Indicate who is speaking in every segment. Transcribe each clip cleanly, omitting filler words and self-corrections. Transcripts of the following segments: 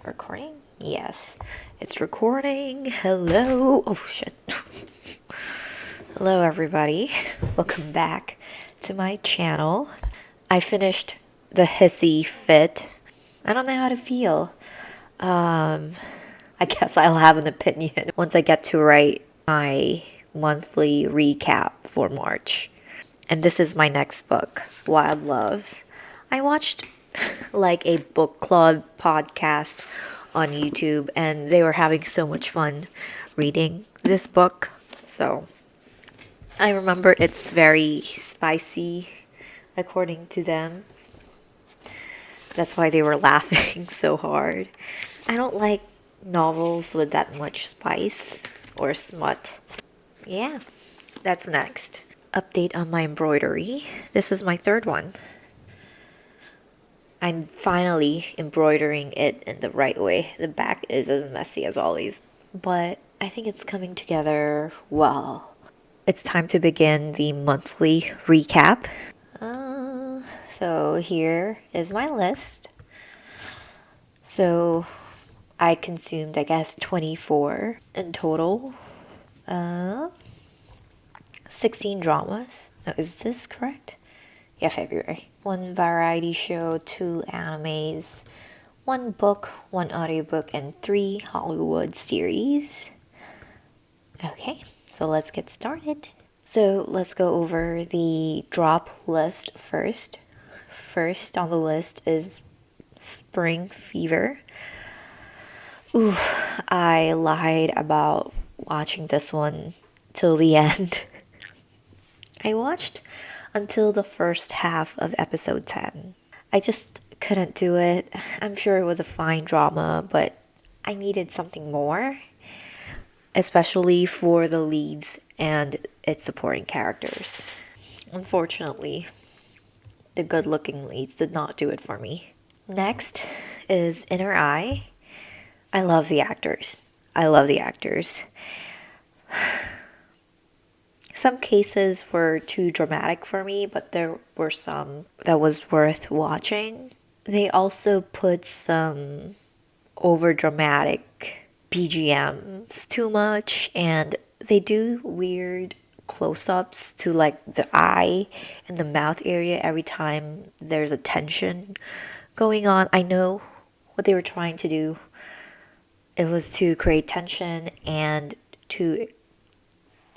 Speaker 1: Recording? Yes, it's recording. Hello. Oh shit. Hello, everybody. Welcome back to my channel. I finished the hissy fit. I don't know how to feel. I guess I'll have an opinion once I get to write my monthly recap for March. And this is my next book, Wild Love. I watched like a book club podcast on YouTube, and they were having so much fun reading this book. So I remember it's very spicy, according to them. That's why they were laughing so hard. I don't like novels with that much spice or smut. Yeah, that's next. Update on my embroidery. This is my third one. I'm finally embroidering it in the right way. The back is as messy as always, but I think it's coming together well. It's time to begin the monthly recap. So here is my list. So I consumed, I guess, 24 in total. 16 dramas. No, is this correct? Yeah, February. One variety show, 2 animes, 1 book, 1 audiobook, and 3 Hollywood series. Okay, so let's get started. So let's go over the drop list first. First on the list is Spring Fever. Ooh, I lied about watching this one till the end. I watched until the first half of episode 10. I just couldn't do it. I'm sure it was a fine drama, but I needed something more, especially for the leads and its supporting characters. Unfortunately, the good looking leads did not do it for me. Next is Inner Eye. I love the actors. I love the actors. Some cases were too dramatic for me, but there were some that was worth watching. They also put some over dramatic BGMs too much, and they do weird close ups to like the eye and the mouth area every time there's a tension going on. I know what they were trying to do. It was to create tension and to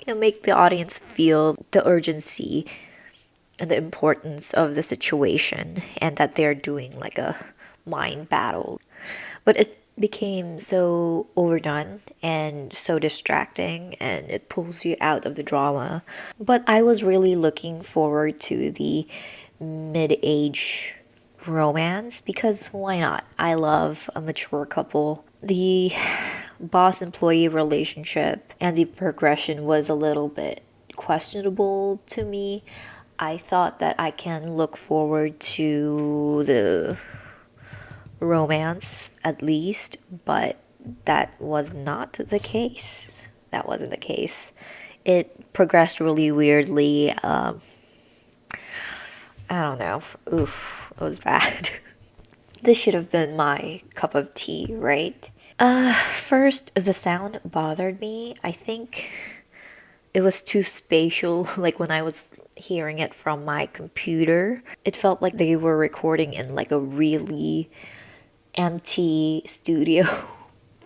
Speaker 1: make the audience feel the urgency and the importance of the situation and that they're doing like a mind battle. But it became so overdone and so distracting, and it pulls you out of the drama. But I was really looking forward to the mid-age romance because why not? I love a mature couple. The boss employee relationship and the progression was a little bit questionable to me. I thought that I can look forward to the romance at least, but that was not the case. That wasn't the case. It progressed really weirdly. I don't know. Oof, it was bad. This should have been my cup of tea, right? First, the sound bothered me. I think it was too spatial, like when I was hearing it from my computer. It felt like they were recording in like a really empty studio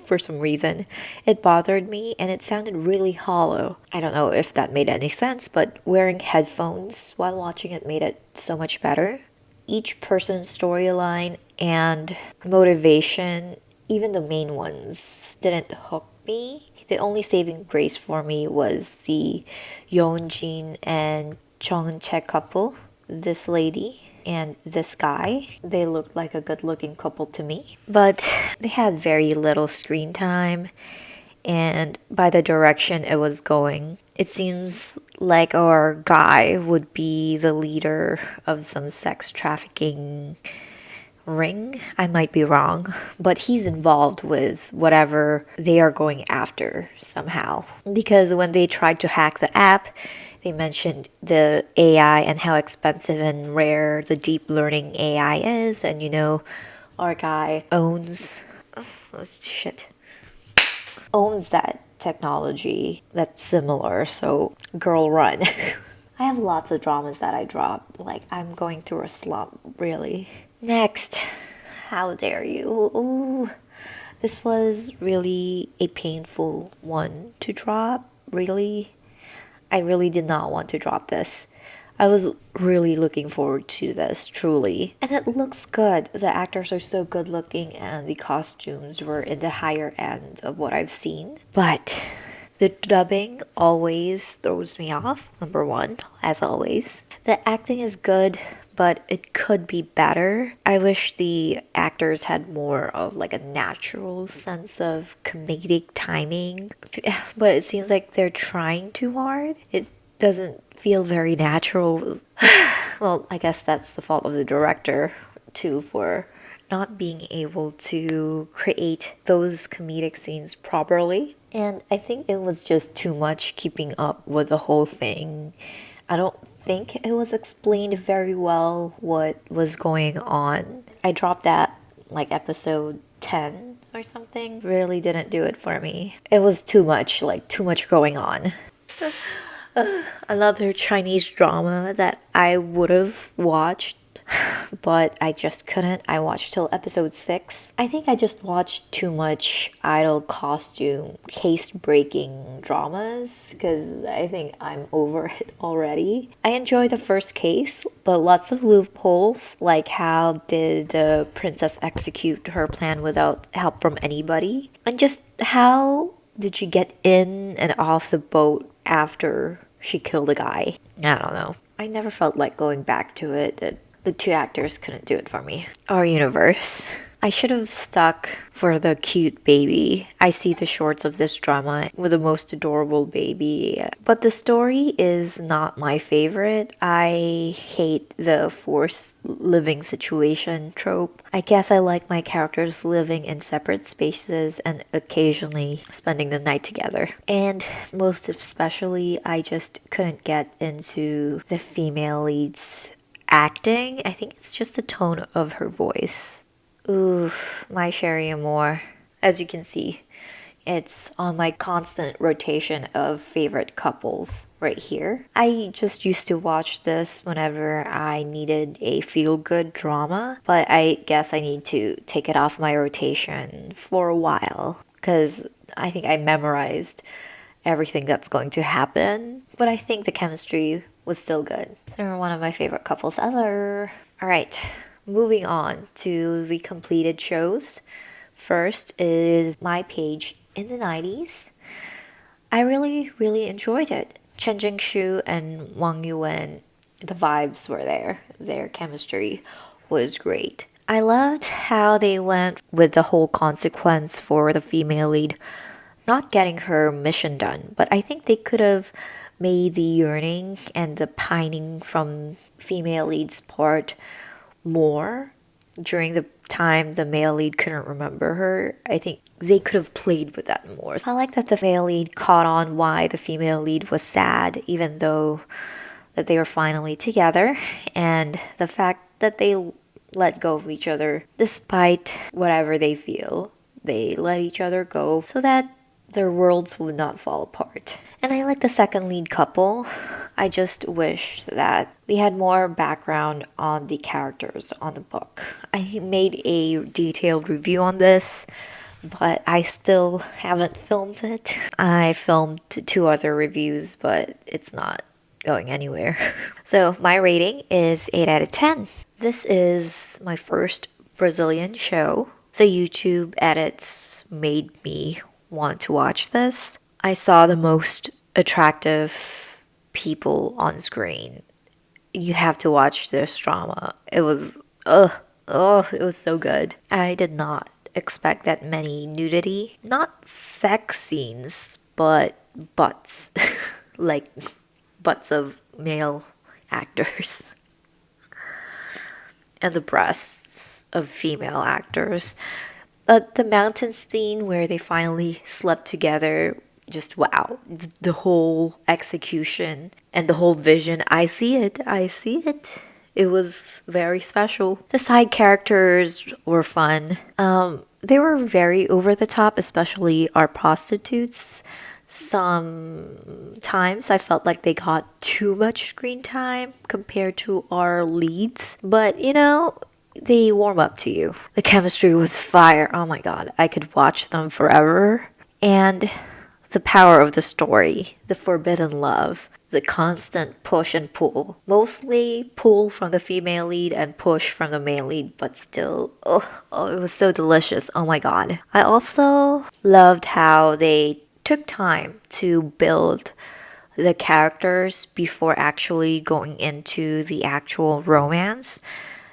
Speaker 1: for some reason. It bothered me and it sounded really hollow. I don't know if that made any sense, but wearing headphones while watching it made it so much better. Each person's storyline and motivation, even the main ones, didn't hook me. The only saving grace for me was the Yeonjin and Chong-chae couple. This lady and this guy, they looked like a good looking couple to me. But they had very little screen time, and by the direction it was going, it seems like our guy would be the leader of some sex trafficking ring. I might be wrong, but he's involved with whatever they are going after somehow. Because when they tried to hack the app, they mentioned the AI and how expensive and rare the deep learning AI is, and our guy owns Oh, shit. Owns that technology that's similar, so girl run. I have lots of dramas that I drop. Like, I'm going through a slump, really. Next, how dare you? Ooh, this was really a painful one to drop, really. I really did not want to drop this. I was really looking forward to this, truly. And it looks good. The actors are so good looking, and the costumes were in the higher end of what I've seen. But the dubbing always throws me off, number one, as always. The acting is good, but it could be better. I wish the actors had more of like a natural sense of comedic timing, but it seems like they're trying too hard. It doesn't feel very natural. Well, I guess that's the fault of the director too, for not being able to create those comedic scenes properly. And I think it was just too much keeping up with the whole thing. I don't think it was explained very well what was going on. I dropped that like episode 10 or something. Really didn't do it for me. It was too much, like too much going on. Another Chinese drama that I would have watched, but I just couldn't. I watched till episode 6. I think I just watched too much idol costume, case breaking dramas because I think I'm over it already. I enjoyed the first case, but lots of loopholes, like how did the princess execute her plan without help from anybody? And just how did she get in and off the boat after she killed a guy? I don't know. I never felt like going back to it. The two actors couldn't do it for me. Our universe. I should have stuck for the cute baby. I see the shorts of this drama with the most adorable baby. But the story is not my favorite. I hate the forced living situation trope. I guess I like my characters living in separate spaces and occasionally spending the night together. And most especially, I just couldn't get into the female lead's acting. I think it's just the tone of her voice. Oof, my Sherry Moore. As you can see, it's on my constant rotation of favorite couples right here. I just used to watch this whenever I needed a feel-good drama, but I guess I need to take it off my rotation for a while because I think I memorized everything that's going to happen, but I think the chemistry was still good. They're one of my favorite couples ever. All right, moving on to the completed shows. First is My Page in the 90s. I really enjoyed it. Chen Jingshu and Wang Yuan, the vibes were there. Their chemistry was great. I loved how they went with the whole consequence for the female lead not getting her mission done, but I think they could have made the yearning and the pining from female lead's part more during the time the male lead couldn't remember her. I think they could have played with that more. I like that the male lead caught on why the female lead was sad, even though that they were finally together, and the fact that they let go of each other despite whatever they feel. They let each other go so that their worlds would not fall apart. And I like the second lead couple. I just wish that we had more background on the characters on the book. I made a detailed review on this, but I still haven't filmed it. I filmed 2 other reviews, but it's not going anywhere. So my rating is 8 out of 10. This is my first Brazilian show. The YouTube edits made me want to watch this. I saw the most attractive people on screen. You have to watch this drama. It was, it was so good. I did not expect that many nudity. Not sex scenes, but butts. Like butts of male actors. And the breasts of female actors. The mountain scene where they finally slept together, just wow. The whole execution and the whole vision. I see it. I see it. It was very special. The side characters were fun. they were very over the top, especially our prostitutes. Sometimes I felt like they got too much screen time compared to our leads. But they warm up to you. The chemistry was fire. Oh my god, I could watch them forever. And the power of the story, the forbidden love, the constant push and pull. Mostly pull from the female lead and push from the male lead, but still, it was so delicious. Oh my god. I also loved how they took time to build the characters before actually going into the actual romance.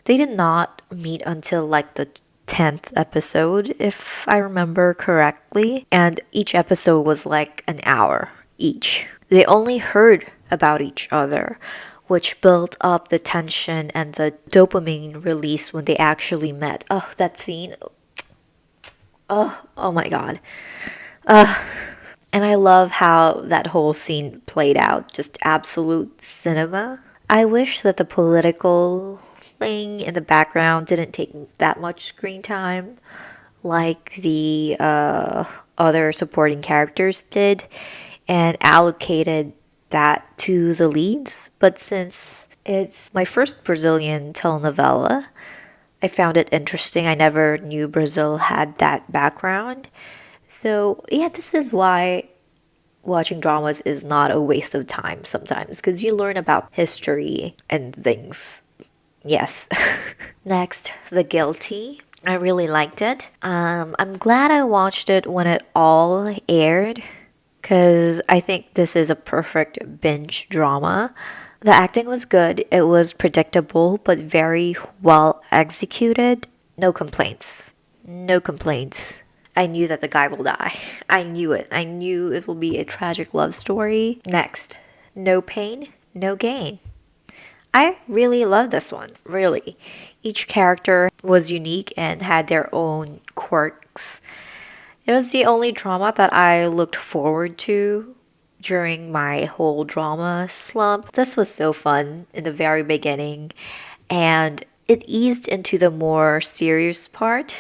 Speaker 1: They did not meet until like the 10th episode, if I remember correctly, and each episode was like an hour each. They only heard about each other, which built up the tension and the dopamine release when they actually met. Oh, that scene. Oh my god. And I love how that whole scene played out. Just absolute cinema. I wish that the political thing in the background didn't take that much screen time like the other supporting characters did and allocated that to the leads. But since it's my first Brazilian telenovela, I found it interesting. I never knew Brazil had that background. So, yeah, this is why watching dramas is not a waste of time sometimes because you learn about history and things. Yes. Next, The Guilty. I really liked it. I'm glad I watched it when it all aired because I think this is a perfect binge drama. The acting was good, it was predictable, but very well executed. No complaints. No complaints. I knew that the guy will die. I knew it. I knew it will be a tragic love story. Next, No Pain, No Gain. I really love this one, really. Each character was unique and had their own quirks. It was the only drama that I looked forward to during my whole drama slump. This was so fun in the very beginning, and it eased into the more serious part,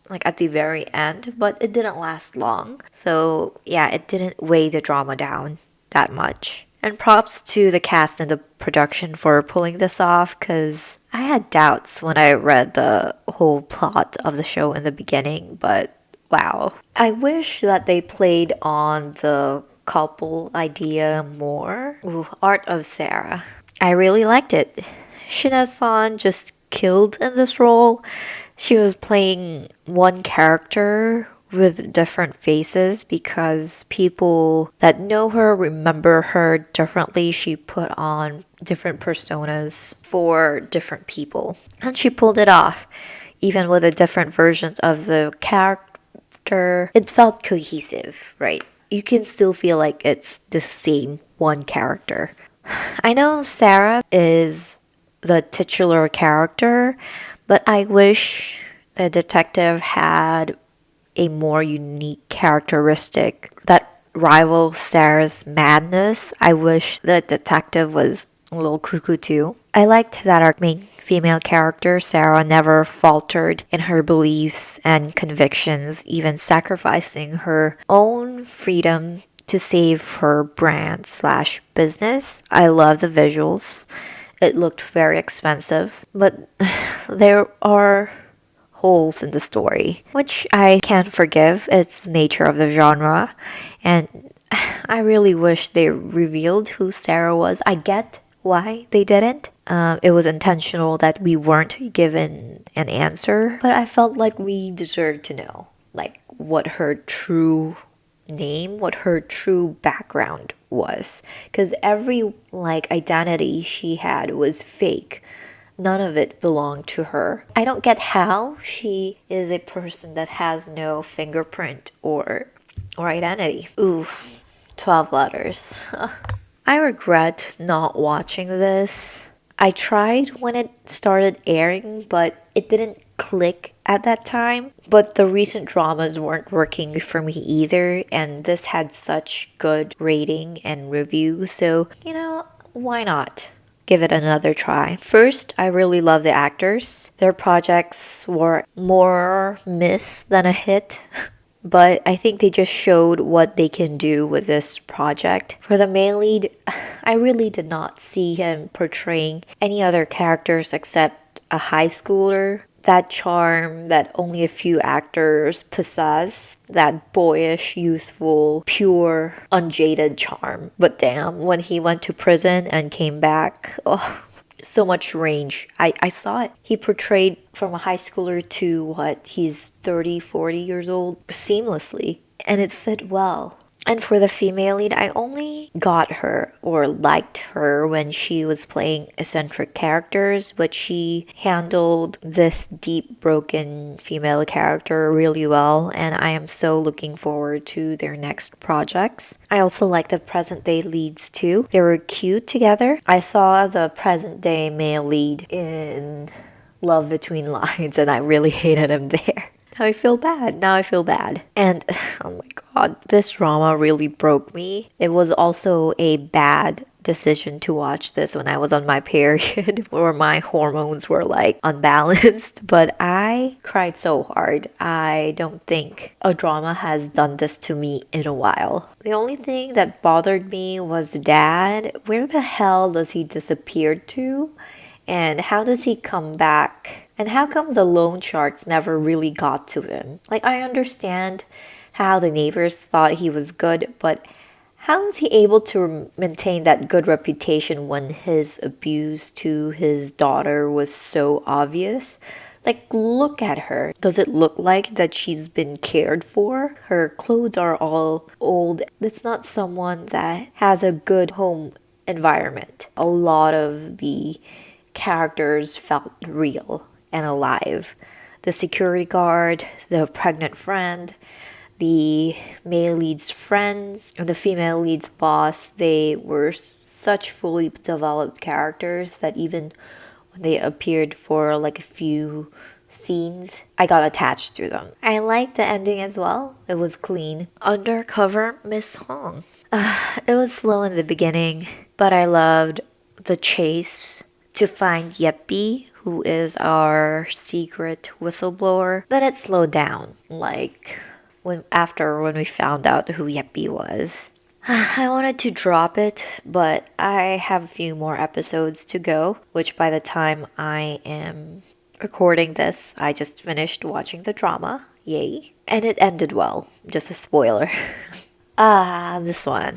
Speaker 1: like at the very end, but it didn't last long. So, yeah, it didn't weigh the drama down that much. And props to the cast and the production for pulling this off because I had doubts when I read the whole plot of the show in the beginning, but wow. I wish that they played on the couple idea more. Ooh, Art of Sarah. I really liked it. Shina-san just killed in this role. She was playing one character with different faces because people that know her remember her differently. She put on different personas for different people. And she pulled it off. Even with the different versions of the character, it felt cohesive, right? You can still feel like it's the same one character. I know Sarah is the titular character, but I wish the detective had a more unique characteristic that rivals Sarah's madness. I wish the detective was a little cuckoo too. I liked that our main female character, Sarah, never faltered in her beliefs and convictions, even sacrificing her own freedom to save her brand slash business. I love the visuals. It looked very expensive, but there are holes in the story, which I can't forgive. It's the nature of the genre, and I really wish they revealed who Sarah was. I get why they didn't. It was intentional that we weren't given an answer, but I felt like we deserved to know, like what her true name, what her true background was, because every like identity she had was fake. None of it belonged to her. I don't get how she is a person that has no fingerprint or identity. Ooh, 12 letters. I regret not watching this. I tried when it started airing, but it didn't click at that time. But the recent dramas weren't working for me either, and this had such good rating and review, so why not? give it another try. First, I really love the actors. Their projects were more miss than a hit. But I think they just showed what they can do with this project. For the male lead, I really did not see him portraying any other characters except a high schooler. That charm that only a few actors possess, that boyish, youthful, pure, unjaded charm. But damn, when he went to prison and came back, oh, so much range. I saw it. He portrayed from a high schooler to what, he's 30, 40 years old seamlessly. And it fit well. And for the female lead, I only got her or liked her when she was playing eccentric characters, but she handled this deep, broken female character really well, and I am so looking forward to their next projects. I also like the present day leads too. They were cute together. I saw the present day male lead in Love Between Lines, and I really hated him there. Now I feel bad. Now I feel bad. And oh my god, this drama really broke me. It was also a bad decision to watch this when I was on my period, where my hormones were like unbalanced. But I cried so hard. I don't think a drama has done this to me in a while. The only thing that bothered me was the dad. Where the hell does he disappear to? And how does he come back? And how come the loan sharks never really got to him? Like, I understand how the neighbors thought he was good, but how is he able to maintain that good reputation when his abuse to his daughter was so obvious? Like, look at her. Does it look like that she's been cared for? Her clothes are all old. It's not someone that has a good home environment. A lot of the characters felt real and alive. The security guard, the pregnant friend, the male lead's friends, and the female lead's boss, they were such fully developed characters that even when they appeared for like a few scenes, I got attached to them. I liked the ending as well. It was clean. Undercover Miss Hong. It was slow in the beginning, but I loved the chase to find Yeppy, who is our secret whistleblower. Then it slowed down, like when we found out who Yeppy was. I wanted to drop it, but I have a few more episodes to go, which by the time I am recording this, I just finished watching the drama. Yay. And it ended well. Just a spoiler. This one.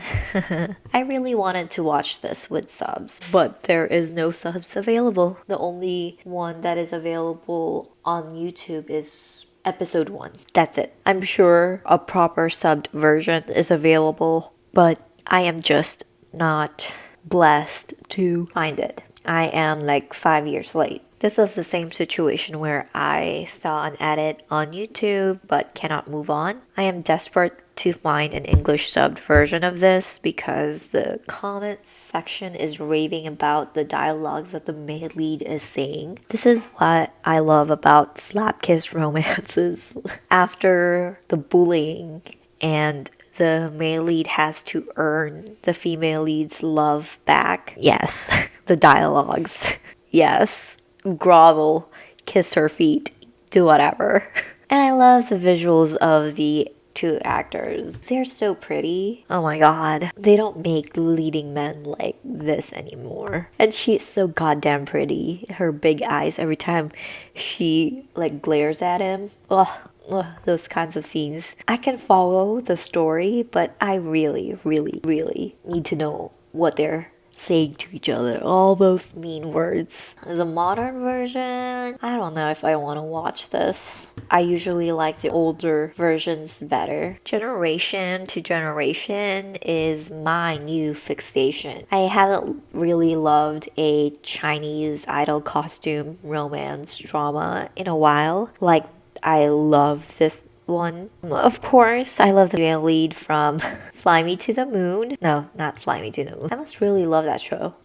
Speaker 1: I really wanted to watch this with subs, but there is no subs available. The only one that is available on YouTube is episode 1. That's it. I'm sure a proper subbed version is available, but I am just not blessed to find it. I am like 5 years late. This is the same situation where I saw an edit on YouTube but cannot move on. I am desperate to find an English subbed version of this because the comments section is raving about the dialogues that the male lead is saying. This is what I love about slap kiss romances. After the bullying and the male lead has to earn the female lead's love back. Yes, the dialogues. Yes. Grovel, kiss her feet, do whatever. And I love the visuals of the two actors. They're so pretty. Oh my god. They don't make leading men like this anymore. And she is so goddamn pretty. Her big eyes every time she like glares at him. Ugh. Ugh, those kinds of scenes. I can follow the story, but I really, really, really need to know what they're saying to each other, all those mean words. The modern version, I don't know if I want to watch this. I usually like the older versions better. Generation to generation is my new fixation. I haven't really loved a Chinese idol costume romance drama in a while. Like, I love this one. Of course, I love the male lead from Fly Me to the Moon. No, not Fly Me to the Moon. I must really love that show.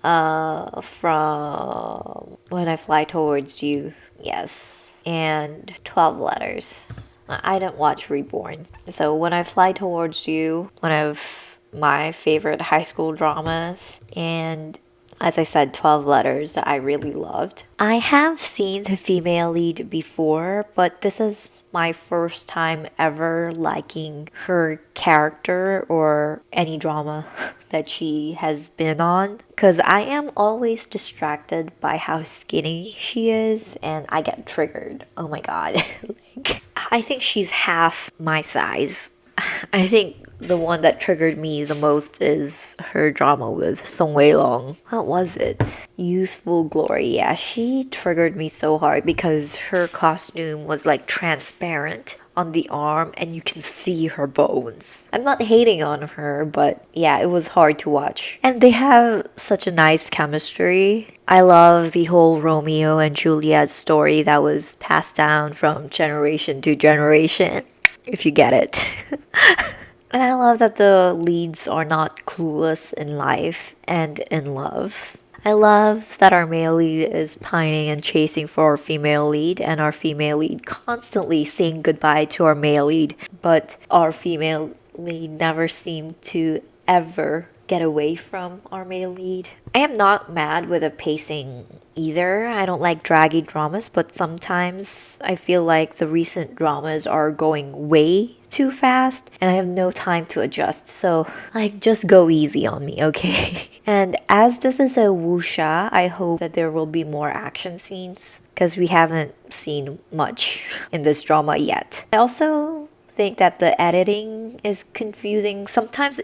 Speaker 1: From When I Fly Towards You. Yes. And 12 Letters. I didn't watch Reborn. So When I Fly Towards You, one of my favorite high school dramas. And As I said, 12 Letters I really loved. I have seen the female lead before, but this is my first time ever liking her character or any drama that she has been on. Because I am always distracted by how skinny she is, and I get triggered. Oh my god. Like, I think she's half my size. I think the one that triggered me the most is her drama with Song Wei Long. What was it? Youthful Glory. Yeah, she triggered me so hard because her costume was like transparent on the arm and you can see her bones. I'm not hating on her, but yeah, it was hard to watch. And they have such a nice chemistry. I love the whole Romeo and Juliet story that was passed down from generation to generation, if you get it. And I love that the leads are not clueless in life and in love. I love that our male lead is pining and chasing for our female lead, and our female lead constantly saying goodbye to our male lead, but our female lead never seemed to ever get away from our male lead. I am not mad with the pacing either. I don't like draggy dramas, but sometimes I feel like the recent dramas are going way too fast and I have no time to adjust. So, like, just go easy on me, okay? And as this is a wuxia, I hope that there will be more action scenes because we haven't seen much in this drama yet. I also think that the editing is confusing. Sometimes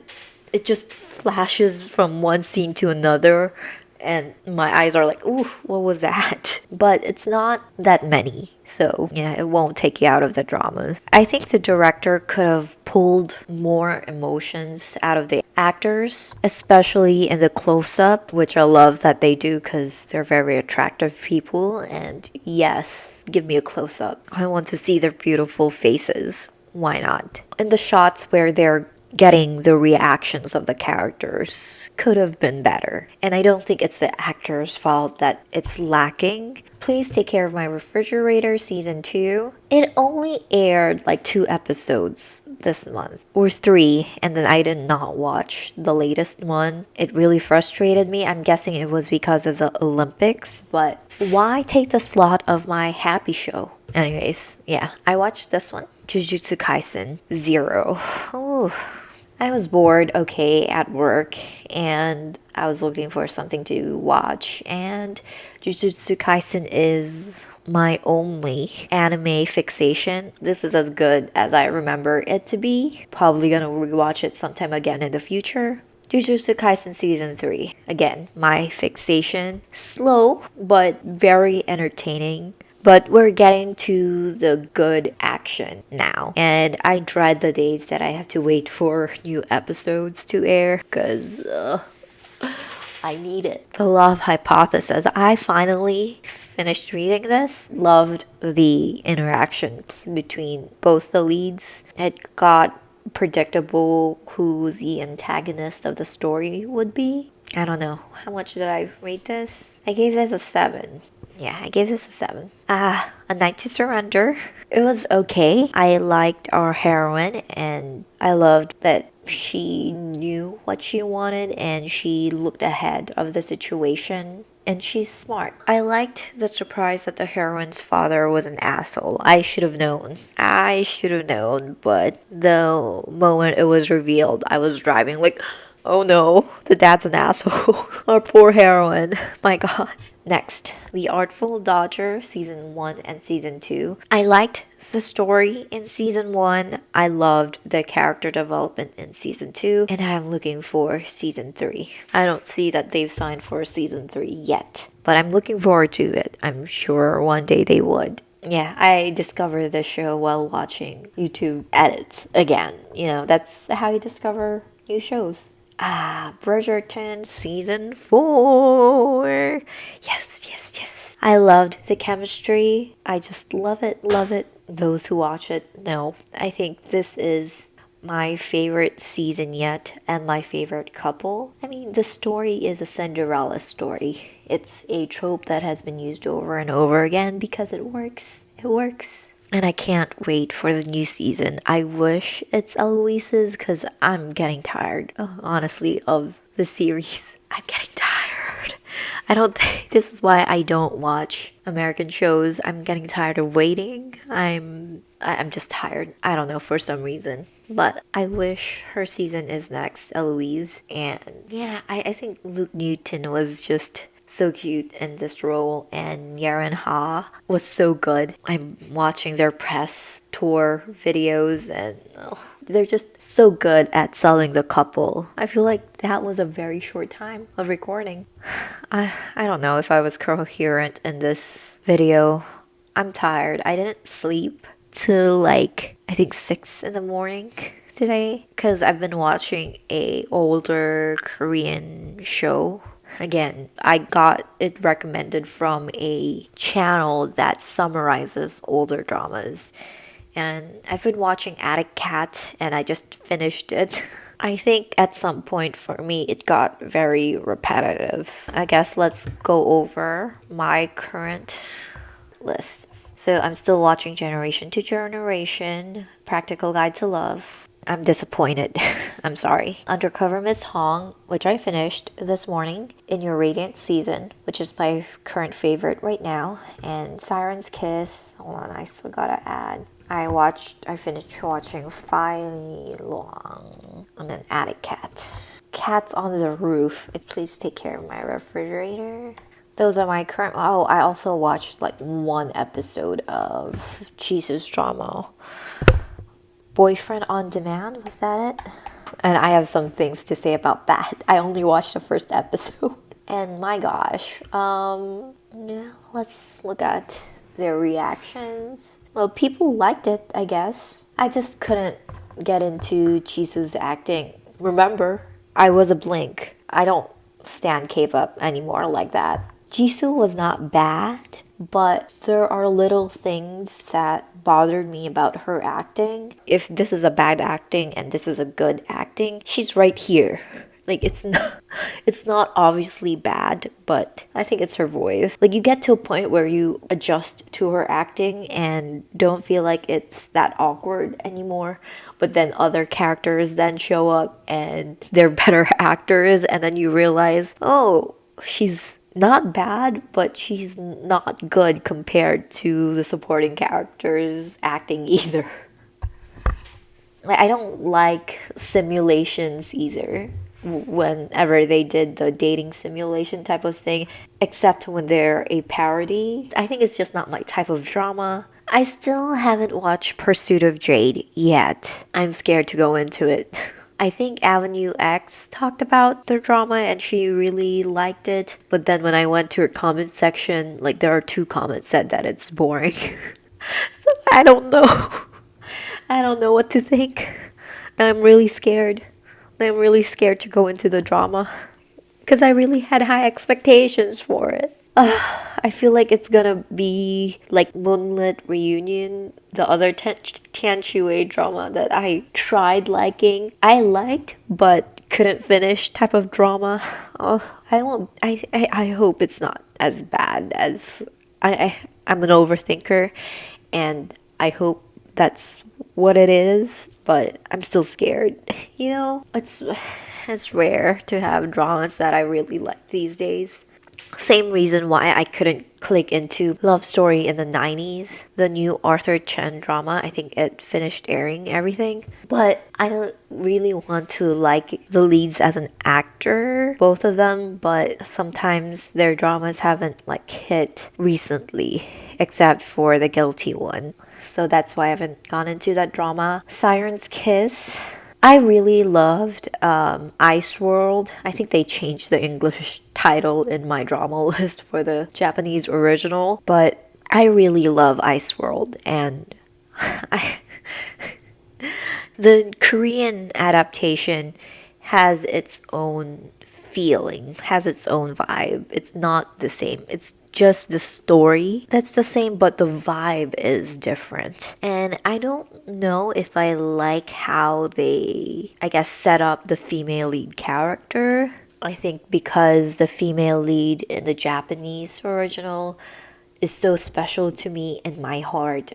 Speaker 1: it just flashes from one scene to another and my eyes are like, ooh, what was that? But it's not that many, so yeah, it won't take you out of the drama. I think the director could have pulled more emotions out of the actors, especially in the close-up, which I love that they do because they're very attractive people, and yes, give me a close-up. I want to see their beautiful faces. Why not? In the shots where they're getting the reactions of the characters could have been better. And I don't think it's the actor's fault that it's lacking. Please Take Care of My Refrigerator season 2. It only aired like 2 episodes this month or 3, and then I did not watch the latest one. It really frustrated me. I'm guessing it was because of the Olympics, but why take the slot of my happy show? Anyways, yeah, I watched this one. Jujutsu Kaisen 0. Ooh. I was bored, okay, at work, and I was looking for something to watch, and Jujutsu Kaisen is my only anime fixation. This is as good as I remember it to be. Probably gonna rewatch it sometime again in the future. Jujutsu Kaisen Season 3. Again, my fixation. Slow, but very entertaining. But we're getting to the good action now. And I dread the days that I have to wait for new episodes to air because I need it. The Love Hypothesis. I finally finished reading this. Loved the interactions between both the leads. It got predictable who the antagonist of the story would be. I don't know. How much did I rate this? I gave this a 7. Yeah, I gave this a 7. A Night to Surrender. It was okay. I liked our heroine and I loved that she knew what she wanted and she looked ahead of the situation. And she's smart. I liked the surprise that the heroine's father was an asshole. I should have known. I should have known, but the moment it was revealed, I was driving like, oh no, the dad's an asshole. Our poor heroine. My god. Next, The Artful Dodger, Season 1 and Season 2. I liked the story in Season 1. I loved the character development in Season 2. And I'm looking for Season 3. I don't see that they've signed for Season 3 yet. But I'm looking forward to it. I'm sure one day they would. Yeah, I discovered this show while watching YouTube edits again. You know, that's how you discover new shows. Bridgerton Season 4. Yes, yes, yes. I loved the chemistry. I just love it, love it. Those who watch it know. I think this is my favorite season yet and my favorite couple. I mean, the story is a Cinderella story. It's a trope that has been used over and over again because it works. It works. And I can't wait for the new season. I wish it's Eloise's because I'm getting tired, honestly, of the series. I'm getting tired. I don't think this is why I don't watch American shows. I'm getting tired of waiting. I'm just tired. I don't know for some reason. But I wish her season is next, Eloise. And yeah, I think Luke Newton was just so cute in this role, and Yaren Ha was so good. I'm watching their press tour videos, and they're just so good at selling the couple. I feel like that was a very short time of recording. I don't know if I was coherent in this video. I'm tired. I didn't sleep till like I think 6 in the morning today because I've been watching a older Korean show. Again, I got it recommended from a channel that summarizes older dramas. And I've been watching Attic Cat and I just finished it. I think at some point for me it got very repetitive. I guess let's go over my current list. So I'm still watching Generation to Generation, Practical Guide to Love. I'm disappointed. I'm sorry. Undercover Miss Hong, which I finished this morning. In Your Radiant Season, which is my current favorite right now. And Siren's Kiss. Hold on, I still gotta add. I finished watching Fai Long and then Attic Cat. Cats on the Roof. Please take care of my refrigerator. Those are my current. Oh, I also watched like one episode of Jesus drama. Boyfriend on Demand, was that it? And I have some things to say about that. I only watched the first episode. And my gosh, yeah, let's look at their reactions. Well, people liked it, I guess. I just couldn't get into Jisoo's acting. Remember, I was a blink. I don't stand K-pop anymore like that. Jisoo was not bad, but there are little things that bothered me about her acting. If this is a bad acting and this is a good acting, she's right here. Like it's not obviously bad, but I think it's her voice. Like you get to a point where you adjust to her acting and don't feel like it's that awkward anymore. But then other characters then show up and they're better actors and then you realize, "Oh, she's not bad, but she's not good compared to the supporting characters acting either." I don't like simulations either whenever they did the dating simulation type of thing, except when they're a parody. I think it's just not my type of drama. I still haven't watched Pursuit of Jade yet. I'm scared to go into it. I think Avenue X talked about their drama and she really liked it. But then when I went to her comment section, like there are 2 comments said that it's boring. So I don't know. I don't know what to think. I'm really scared. I'm really scared to go into the drama because I really had high expectations for it. I feel like it's gonna be like Moonlit Reunion, the other Tian Shui drama that I tried liking. I liked, but couldn't finish type of drama. Oh, I won't. I hope it's not as bad as I'm an overthinker, and I hope that's what it is, but I'm still scared. You know, it's rare to have dramas that I really like these days. Same reason why I couldn't click into Love Story in the 90s, the new Arthur Chen drama. I think it finished airing everything. But I don't really want to like the leads as an actor, both of them, but sometimes their dramas haven't like hit recently, except for The Guilty One. So that's why I haven't gone into that drama. Siren's Kiss. I really loved Ice World. I think they changed the English title in my drama list for the Japanese original, but I really love Ice World, and I, the Korean adaptation has its own feeling, has its own vibe. It's not the same. It's just the story that's the same, but the vibe is different. And I don't know if I like how they, I guess, set up the female lead character. I think because the female lead in the Japanese original is so special to me in my heart.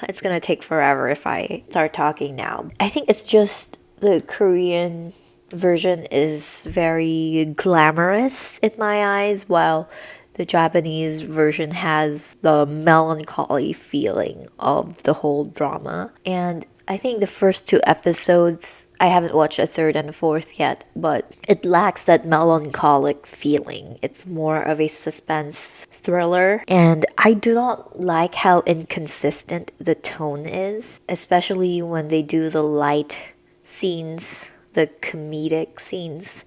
Speaker 1: It's gonna take forever if I start talking now. I think it's just the Korean version is very glamorous in my eyes, while the Japanese version has the melancholy feeling of the whole drama. And I think the first two episodes, I haven't watched a third and a fourth yet, but it lacks that melancholic feeling. It's more of a suspense thriller. And I do not like how inconsistent the tone is, especially when they do the light scenes, the comedic scenes,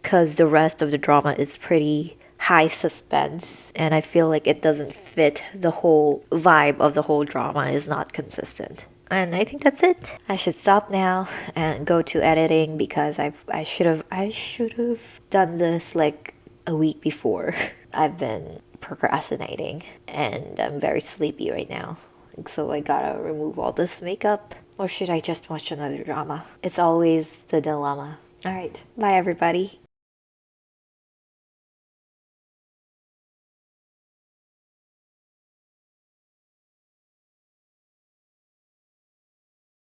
Speaker 1: because the rest of the drama is pretty high suspense, and I feel like it doesn't fit. The whole vibe of the whole drama is not consistent. And I think that's it. I should stop now and go to editing because I should have done this like a week before. I've been procrastinating and I'm very sleepy right now. So I gotta remove all this makeup. Or should I just watch another drama? It's always the dilemma. Alright, bye everybody.